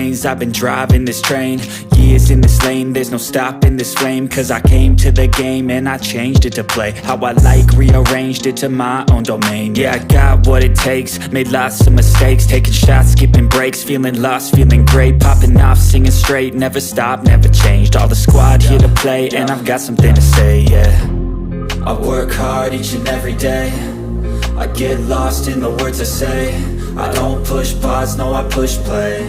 lanes, I've been driving this train. Years in this lane, there's no stopping this flame. Cause I came to the game and I changed it to play how I like, rearranged it to my own domain. Yeah, I got what it takes, made lots of mistakes, taking shots, skipping breaks, feeling lost, feeling great, popping off, singing straight, never stopped, never changed. All the squad here to play, and I've got something to say, yeah. I work hard each and every day, I get lost in the words I say. I don't push pause, no, I push play.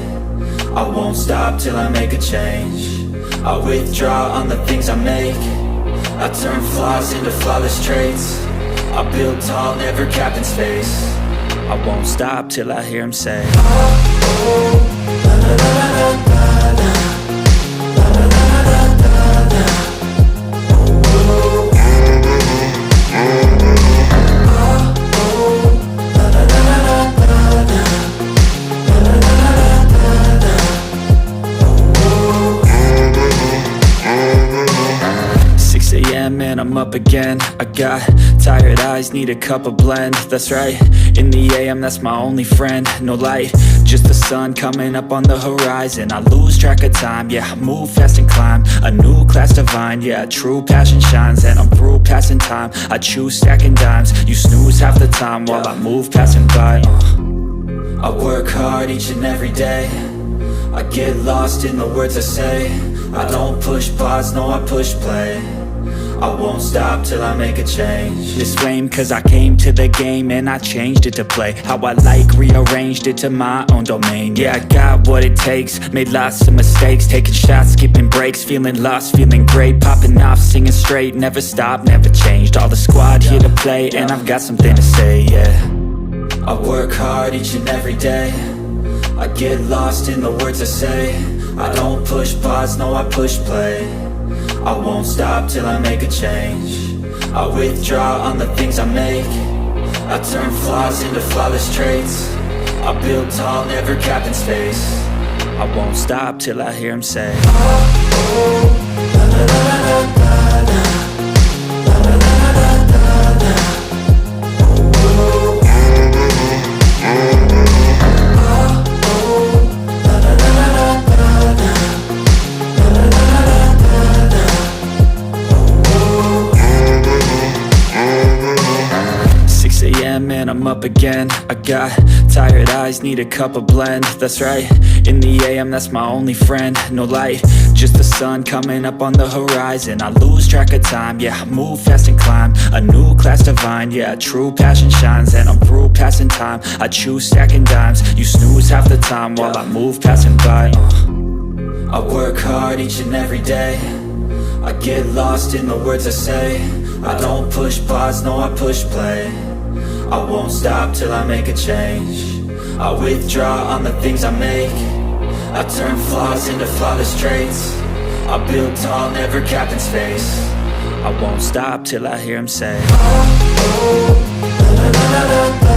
I won't stop till I make a change. I withdraw on the things I make. I turn flaws into flawless traits. I build tall, never capped in space. I won't stop till I hear him say, oh, oh, la, la, la, la, la, la, la, la, la, la, la, la. And I'm up again. I got tired eyes, need a cup of blend. That's right, in the AM, that's my only friend. No light, just the sun coming up on the horizon. I lose track of time, yeah, I move fast and climb a new class divine, yeah, true passion shines. And I'm through passing time, I choose stacking dimes. You snooze half the time while I move passing by. I work hard each and every day, I get lost in the words I say. I don't push pause, no, I push play. I won't stop till I make a change. This flame, cause I came to the game and I changed it to play how I like, rearranged it to my own domain. Yeah, I got what it takes, made lots of mistakes, taking shots, skipping breaks, feeling lost, feeling great, popping off, singing straight, never stopped, never changed. All the squad here to play, and I've got something to say, yeah. I work hard each and every day, I get lost in the words I say. I don't push pause, no, I push play. I won't stop till I make a change. I withdraw on the things I make. I turn flaws into flawless traits. I build tall, never capped in space. I won't stop till I hear him say, oh, oh, la, la, la, la, la, la, la, la, la, la, la, la, la. And I'm up again. I got tired eyes, need a cup of blend. That's right, in the AM, that's my only friend. No light, just the sun coming up on the horizon. I lose track of time, yeah, I move fast and climb a new class divine, yeah, true passion shines. And I'm through passing time, I choose stacking dimes. You snooze half the time while I move passing by. I work hard each and every day, I get lost in the words I say. I don't push pause, no, I push play. I won't stop till I make a change. I withdraw on the things I make. I turn flaws into flawless traits. I build tall, never capped in space. I won't stop till I hear him say, oh, oh, la, la, la, la, la.